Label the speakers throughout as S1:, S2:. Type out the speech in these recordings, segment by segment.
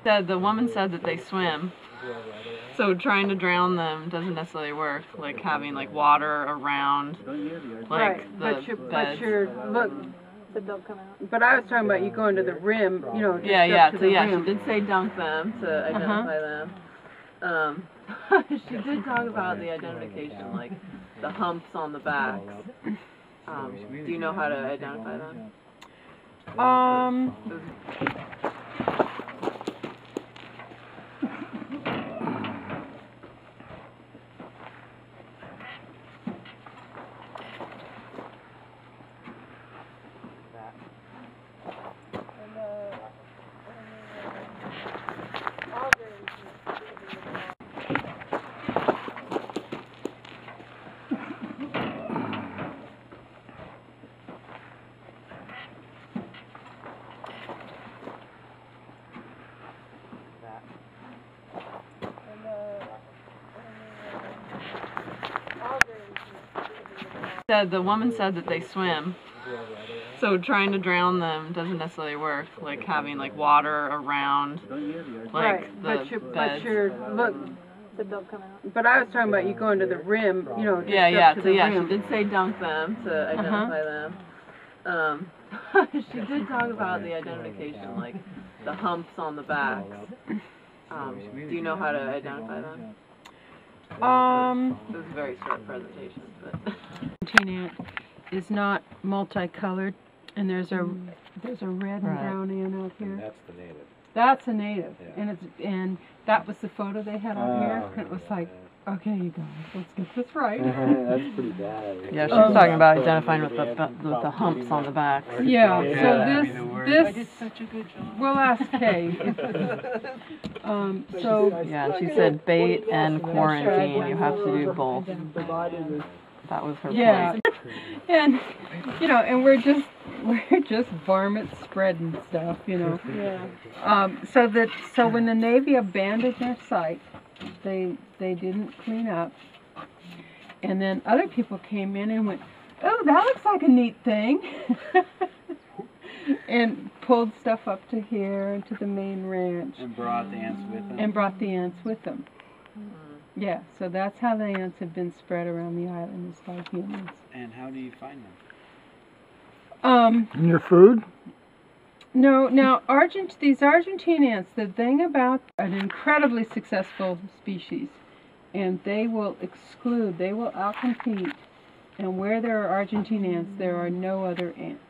S1: The woman said that they swim, so trying to drown them doesn't necessarily work. Like having like water around, like
S2: right.
S1: the
S2: But look.
S3: But they'll come out.
S2: But I was talking about you going to the rim, you know. Just
S1: yeah.
S2: to
S1: So
S2: the
S1: yeah,
S2: rim.
S1: she did say dunk them to identify them. She did talk about the identification, like the humps on the backs. Do you know how to identify them? The woman said that they swim, so trying to drown them doesn't necessarily work. Like having like water around, like
S2: right.
S1: the
S2: But look.
S3: But they'll come out.
S2: But I was talking about you going to the rim, you know. Just
S1: yeah.
S2: So yeah,
S1: she did say dunk them to identify them. She did talk about the identification, like the humps on the backs. Do you know how to identify them? It was a very short presentation, but.
S2: Ant is not multicolored, and there's a red and brown ant out here.
S4: And that's the native.
S2: That's a native,
S4: yeah.
S2: and that was the photo they had out here. And it was like, okay, you guys, let's get this right.
S4: That's pretty bad.
S1: Yeah, she was talking about identifying with the humps on the back.
S2: Yeah. So this.
S1: I did such a good job.
S2: We'll ask Kay. So
S1: yeah, she said bait and quarantine. You have to do both. That was her point.
S2: And and we're just varmints spreading stuff, Yeah. So when the Navy abandoned their site, they didn't clean up, and then other people came in and went, oh, that looks like a neat thing, and pulled stuff up to here and to the main ranch.
S4: And brought the ants with them.
S2: Yeah, so that's how the ants have been spread around the island, is by humans.
S4: And how do you find them?
S5: In your food?
S2: No, now these Argentine ants, the thing about an incredibly successful species, and they will outcompete, and where there are Argentine ants, there are no other ants.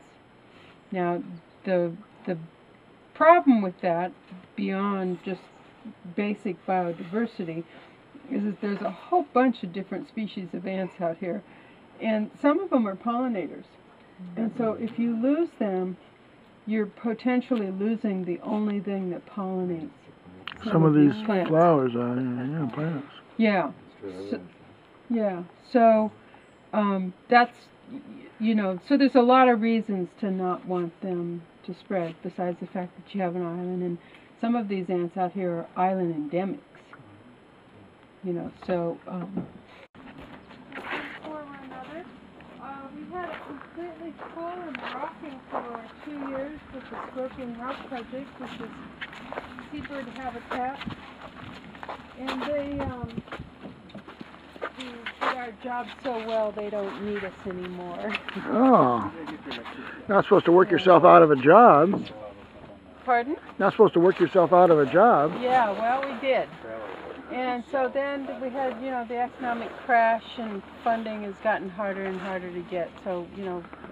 S2: Now, the problem with that, beyond just basic biodiversity, is that there's a whole bunch of different species of ants out here, and some of them are pollinators. And so if you lose them, you're potentially losing the only thing that pollinates
S5: Some of these
S2: plants.
S5: flowers are, plants.
S2: Yeah. So that's, so there's a lot of reasons to not want them to spread, besides the fact that you have an island, and some of these ants out here are island endemics. We had it completely full and rocking for 2 years with the Scorpion Rock Project, which is seabird habitat. And they did our job so well they don't need us anymore.
S5: Oh. Not supposed to work yourself out of a job.
S2: Pardon?
S5: Not supposed to work yourself out of a job.
S2: Yeah, well, we did. And so then we had, the economic crash, and funding has gotten harder and harder to get. So,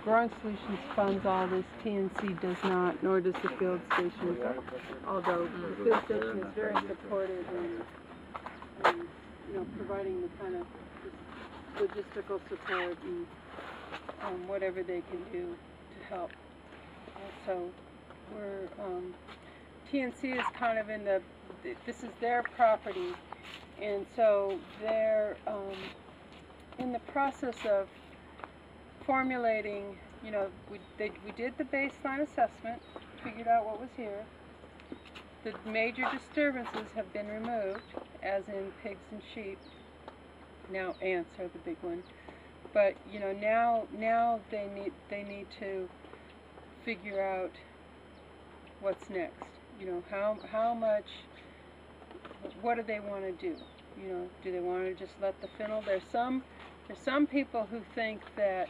S2: Growing Solutions funds all this. TNC does not, nor does the field station. Although the field station is very supportive in providing the kind of logistical support and whatever they can do to help. So we're, TNC is kind of in this is their property, and so they're in the process of formulating, we did the baseline assessment, figured out what was here. The major disturbances have been removed, as in pigs and sheep. Now ants are the big one. But now they need to figure out what's next. You know, how much, what do they want to do? You know, do they want to just let the fennel? There's some people who think that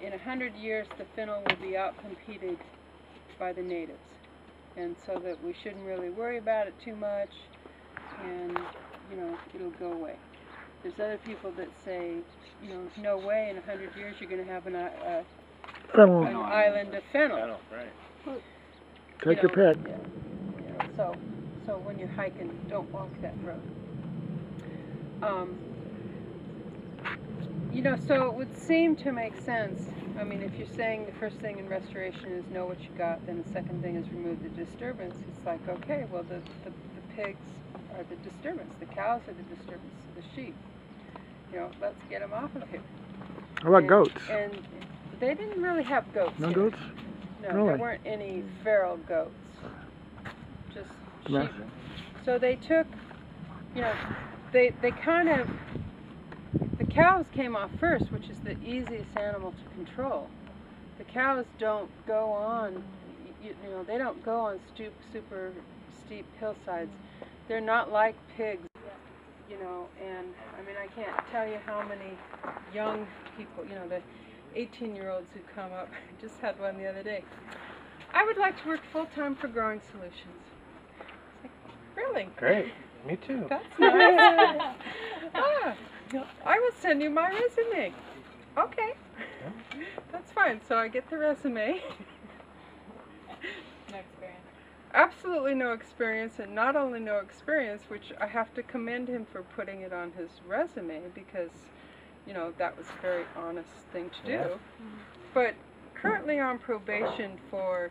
S2: in 100 years the fennel will be outcompeted by the natives, and so that we shouldn't really worry about it too much, and you know, it'll go away. There's other people that say, you know, no way, in 100 years you're going to have an island of fennel.
S4: Right.
S5: Take your pick.
S2: Yeah, you know, so when you're hiking, don't walk that road. You know, so it would seem to make sense. I mean, if you're saying the first thing in restoration is know what you got, then the second thing is remove the disturbance. It's like, okay, well, the pigs are the disturbance, the cows are the disturbance, the sheep. You know, let's get them off of here.
S5: How about goats?
S2: And they didn't really have goats.
S5: No
S2: here.
S5: goats?
S2: No,
S5: Really?
S2: there weren't any feral goats. Just sheep. So they took, you know, they kind of, the cows came off first, which is the easiest animal to control. The cows don't go on, you know, they don't go on super steep hillsides. They're not like pigs, you know, and I mean, I can't tell you how many young people, you know, the 18-year-olds who come up. I just had one the other day. I would like to work full-time for Growing Solutions. It's like, really?
S4: Great. Me too.
S2: That's nice. I will send you my resume. Okay. That's fine. So I get the resume.
S3: No experience.
S2: Absolutely no experience, and not only no experience, which I have to commend him for putting it on his resume, because, you know, that was a very honest thing to do.
S4: Yeah.
S2: But currently on probation for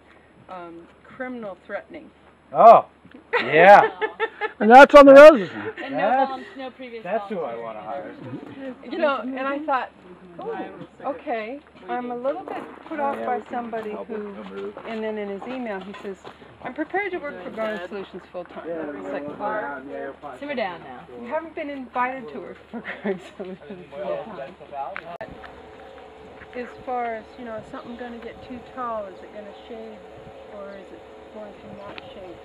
S2: criminal threatening.
S4: Oh, yeah.
S5: And that's on the resume.
S3: And no previous
S4: That's who I
S3: volunteering
S4: want to
S3: either.
S4: hire.
S2: You know, and I thought, okay, I'm a little bit put off by somebody who, and then in his email he says, I'm prepared to work for Growing Solutions full time. It's like, well,
S3: Simmer down now.
S2: you haven't been invited to work for Growing Solutions full time. As far as, you know, is something going to get too tall? Is it going to shade, or is it going to not shade?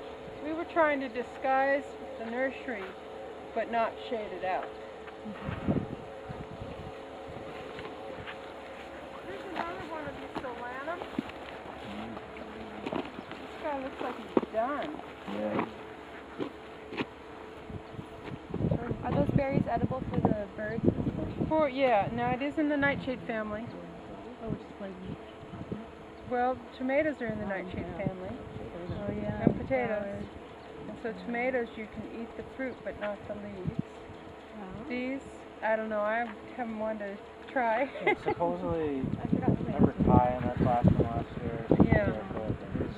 S2: We were trying to disguise the nursery, but not shade it out. Here's another one of these solanum. This guy looks like he's done.
S4: Yeah.
S3: Are those berries edible for the birds and stuff?
S2: Yeah, no, it is in the nightshade family.
S3: Oh, which is poison.
S2: Well, tomatoes are in the nightshade family.
S3: Oh, yeah.
S2: And potatoes. And so tomatoes, you can eat the fruit, but not the leaves.
S3: Oh.
S2: These, I don't know, I haven't wanted to try.
S4: Supposedly,
S3: I forgot to
S4: remember Ty in our class from last year?
S2: Yeah.
S4: His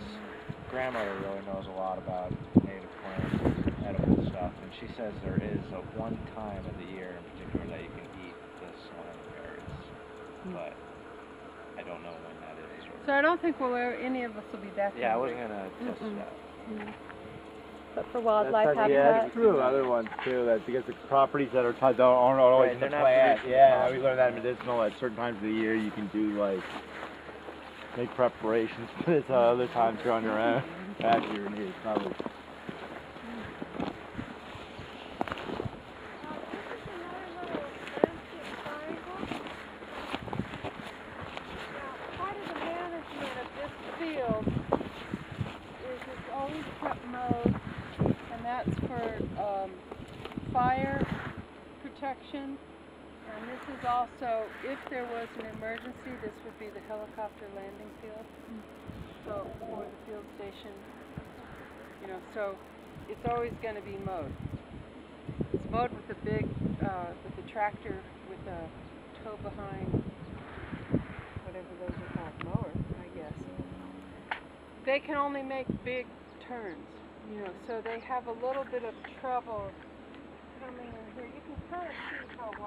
S4: grandmother really knows a lot about native plants, edible stuff, and she says there is a one time of the year in particular that you can eat the solanum berries, but I don't know when that is.
S2: So I don't think any of us will be that
S4: Yeah, I
S2: hungry.
S4: wasn't gonna test it out.
S3: But for wildlife
S6: Yeah,
S3: habitat.
S6: that's true. Other ones too. That's because the properties that are aren't always
S4: Right,
S6: in the
S4: they're not
S6: plant.
S4: producing
S6: Yeah,
S4: the
S6: we learned that in medicinal. At certain times of the year, you can do like make preparations for this. Other times you're on your own. Actually, you're needed probably.
S2: Part of the management of this field is it's always prep mode, and that's for fire protection. And this is also, if there was an emergency, this would be the helicopter landing field. So, or the field station, you know, so it's always going to be mowed. It's mowed with a big, with a tractor with a tow behind, whatever those are called, mower, I guess. They can only make big turns, you know, so they have a little bit of trouble coming in here. You can kind of see how wide